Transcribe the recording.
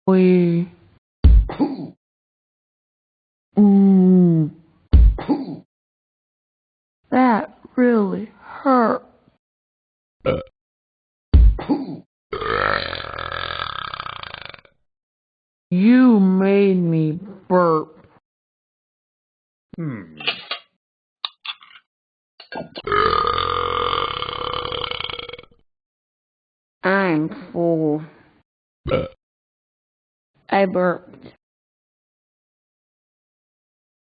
We. Mm, that really hurt. You made me burp. I'm full. I burped.